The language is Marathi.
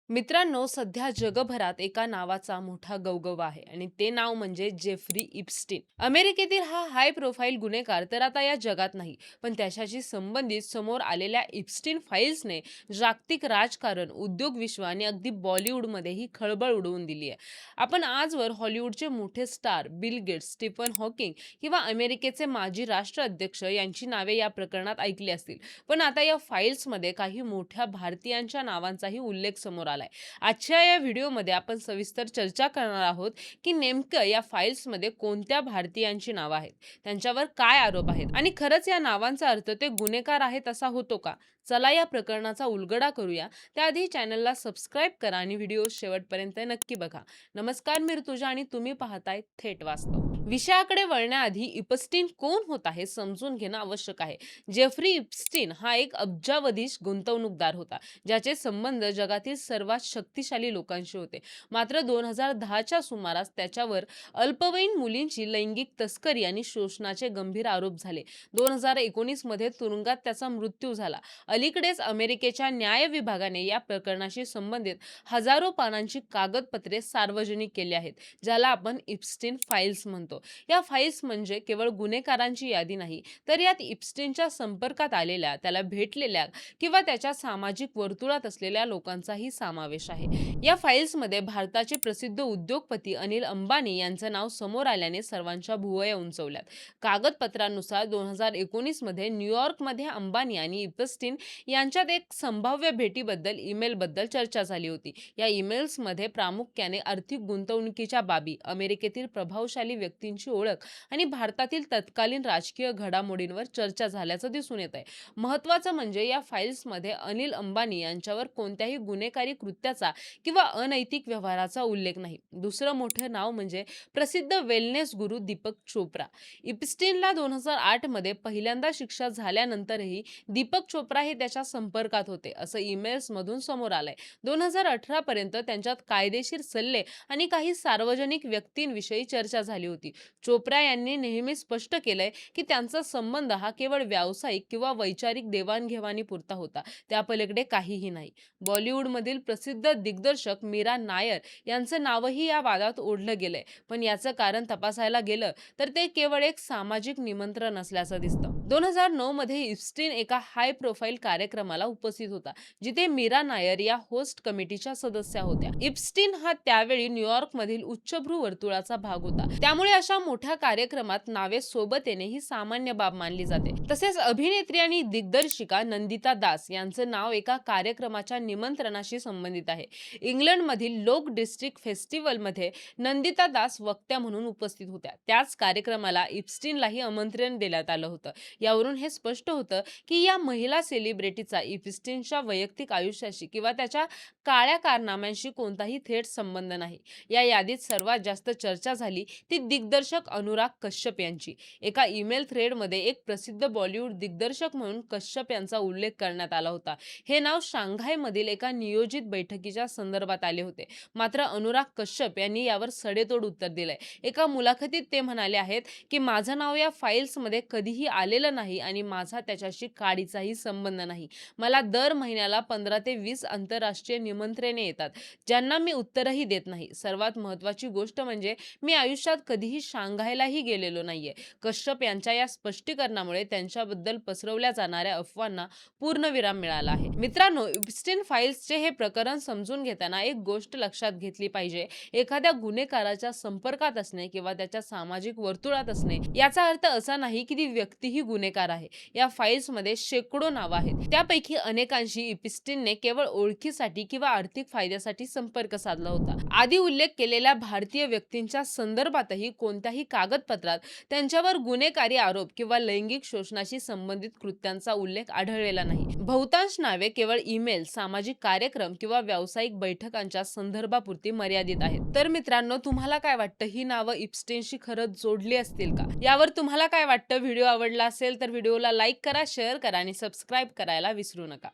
मित्रांनो, सध्या जगभरात एका नावाचा मोठा गवगवा आहे आणि ते नाव म्हणजे जेफ्री इप्स्टीन. अमेरिकेतील हा हाय प्रोफाईल गुन्हेगार तर आता या जगात नाही, पण त्याच्याशी संबंधित समोर आलेल्या इप्स्टीन फाईल्सने जागतिक राजकारण, उद्योग विश्व आणि अगदी बॉलिवूडमध्येही खळबळ उडवून दिली आहे. आपण आजवर हॉलिवूडचे मोठे star Bill Gates, Stephen Hawking किंवा अमेरिकेचे माजी राष्ट्राध्यक्ष यांची नावे या प्रकरणात ऐकली असतील, पण आता या फाईल्समध्ये काही मोठ्या भारतीयांच्या नावांचाही उल्लेख समोर आलाय. आजच्या या व्हिडिओमध्ये आपण सविस्तर चर्चा करणार आहोत की नेमकं या फाईल्समध्ये कोणत्या भारतीयांची नावं आहेत, त्यांच्यावर काय आरोप आहेत आणि खरंच या नावांचा अर्थ ते गुन्हेगार आहेत असा होतो का? चला या प्रकरणाचा उलगडा करूया. त्याआधी चॅनलला सबस्क्राईब करा आणि व्हिडिओ शेवटपर्यंत नक्की बघा. नमस्कार, मी ऋतुजा आणि तुम्ही पाहताय थेट वास्तव. विषयाकडे वळण्याआधी इप्स्टीन कोण होता हे समजून घेणं आवश्यक आहे. जेफ्री इप्स्टीन हा एक अब्जावधी गुंतवणूकदार होता, ज्याचे संबंध जगातील सर्वात शक्तिशाली लोकांशी होते. मात्र 2010च्या सुमारास त्याच्यावर अल्पवयीन मुलींची लैंगिक तस्करी आणि शोषणाचे गंभीर आरोप झाले. 2019 मध्ये तुरुंगात त्याचा मृत्यू झाला. अलीकडेच अमेरिकेच्या न्याय विभागाने या प्रकरणाशी संबंधित हजारो पानांची कागदपत्रे सार्वजनिक केली आहेत, ज्याला आपण इप्स्टीन फाईल्स म्हणतो. या फाईल्स म्हणजे केवळ गुन्हेगारांची यादी नाही, तर यात इप्स्टीनच्या संपर्कात आलेल्या, त्याला भेटलेल्या किंवा त्याच्या सामाजिक वर्तुळात असलेल्या लोकांचाही समावेश आहे. या फाईल्समध्ये भारताचे प्रसिद्ध उद्योगपती अनिल अंबानी यांचं नाव समोर आल्याने सर्वांच्या भुवया उंचवल्यात. कागदपत्रांनुसार 2019 मध्ये न्यूयॉर्कमध्ये अंबानी आणि इप्स्टीन यांच्यात एक संभाव्य भेटीबद्दल ईमेलबद्दल चर्चा झाली होती. या ईमेल्समध्ये प्रामुख्याने आर्थिक गुंतवणुकीच्या बाबी, अमेरिकेतील प्रभावशाली व्यक्तींची ओळख आणि भारतातील तत्कालीन राजकीय घडामोडींवर चर्चा झाल्याचं दिसून येत आहे. महत्त्वाचं म्हणजे या फाईल्समध्ये अनिल अंबानी यांच्यावर कोणत्याही गुन्हेगारी कृत्याचा किंवा अनैतिक व्यवहाराचा उल्लेख नाही. दुसरं मोठं नाव म्हणजे प्रसिद्ध वेलनेस गुरु दीपक चोप्रा. इप्स्टीनला 2008 मध्ये पहिल्यांदा शिक्षा झाल्यानंतरही दीपक चोप्रा हे त्याच्या संपर्कात होते, असं ईमेल्समधून समोर आलंय. 2018 पर्यंत त्यांच्यात कायदेशीर सल्ले आणि काही सार्वजनिक व्यक्तींविषयी चर्चा झाली होती. चोप्रा यांनी नेहमी स्पष्ट केलंय की त्यांचा संबंध हा केवळ व्यावसायिक किंवा वैचारिक देवाणघेवाणीपुरता होता, त्यापलीकडे काहीही नाही. बॉलिवूडमधील प्रसिद्ध दिग्दर्शक मीरा नायर यांचं नावही या वादात ओढलं गेलंय, पण याचं कारण तपासायला गेलं तर ते केवळ एक सामाजिक निमंत्रण असल्याचं दिसतं. 2009 मध्ये इप्स्टीन एका हाय प्रोफाईल कार्यक्रमाला उपस्थित होता, जिथे मीरा नायर या होस्ट कमिटीच्या सदस्या होत्या. इप्स्टीन हा त्यावेळी न्यूयॉर्कमधील उच्चभ्रू वर्तुळाचा भाग होता, त्यामुळे अशा मोठ्या कार्यक्रमात नावे सोबत येणे ही सामान्य बाब मानली जाते. तसेच अभिनेत्री आणि दिग्दर्शिका नंदिता दास यांचं नाव एका कार्यक्रमाच्या निमंत्रणाशी संबंधित आहे. इंग्लंडमधील लोक डिस्ट्रिक्ट फेस्टिवलमध्ये नंदिता दास वक्त्या म्हणून उपस्थित होत्या. त्याच कार्यक्रमाला इप्स्टीनलाही आमंत्रण देण्यात आलं होतं. यावरून हे स्पष्ट होतं की या महिला सेलिब्रिटीचा इप्स्टीनच्या वैयक्तिक आयुष्याशी किंवा त्याच्या काळ्या कारनाम्यांशी कोणताही थेट संबंध नाही. या यादीत सर्वात जास्त चर्चा झाली ती दिग्दर्शक अनुराग कश्यप यांची. एका ईमेल थ्रेडमध्ये एक प्रसिद्ध बॉलिवूड दिग्दर्शक म्हणून कश्यप यांचा उल्लेख करण्यात आला होता. हे नाव शांघायमधील एका नियोजित बैठकीच्या संदर्भात आले होते. मात्र अनुराग कश्यप यांनी यावर सडेतोड उत्तर दिलंय. एका मुलाखतीत ते म्हणाले आहेत की माझं नाव या फाईल्समध्ये कधीही आलेलं नाही आणि माझा त्याच्याशी काडीचाही संबंध नाही. मला दर महिन्याला 15 ते 20 आंतरराष्ट्रीय निमंत्रणे येतात, ज्यांना मी उत्तरही देत नाही. सर्वात महत्त्वाची गोष्ट म्हणजे मी आयुष्यात कधीही शांघायलाही गेलेलो नाहीये. कश्यप यांच्या या स्पष्टीकरणामुळे त्यांच्याबद्दल पसरवल्या जाणाऱ्या अफवांना पूर्णविराम मिळाला आहे. मित्रांनो, इप्स्टीन फाईल्सचे हे प्रकरण समजून घेताना एक गोष्ट लक्षात घेतली पाहिजे. एखाद्या गुन्हेगाराच्या संपर्कात असणे किंवा त्याच्या सामाजिक वर्तुळात असणे याचा अर्थ असा नाही की ती व्यक्तीही गुन्हेगार आहे. या फाईल्समध्ये शेकडो नावं आहेत, त्यापैकी अनेकांशी इप्स्टीनने केवळ ओळखीसाठी किंवा आर्थिक फायद्यासाठी संपर्क साधला होता. आधी उल्लेख केलेल्या भारतीय व्यक्तींच्या संदर्भातही कोणत्याही कागदपत्रात त्यांच्यावर गुन्हेगारी आरोप किंवा लैंगिक शोषणाशी संबंधित कृत्यांचा उल्लेख आढळलेला नाही. बहुतांश नावे केवळ ईमेल, सामाजिक कार्यक्रम किंवा व्यावसायिक बैठकांच्या संदर्भापुरती मर्यादित आहेत. तर मित्रांनो, तुम्हाला काय वाटतं, ही नावं इप्स्टीनशी खरंच जोडली असतील का? यावर तुम्हाला काय वाटतं? व्हिडिओ आवडला असेल तर व्हिडिओला लाईक करा, शेअर करा आणि सबस्क्राईब करायला विसरू नका.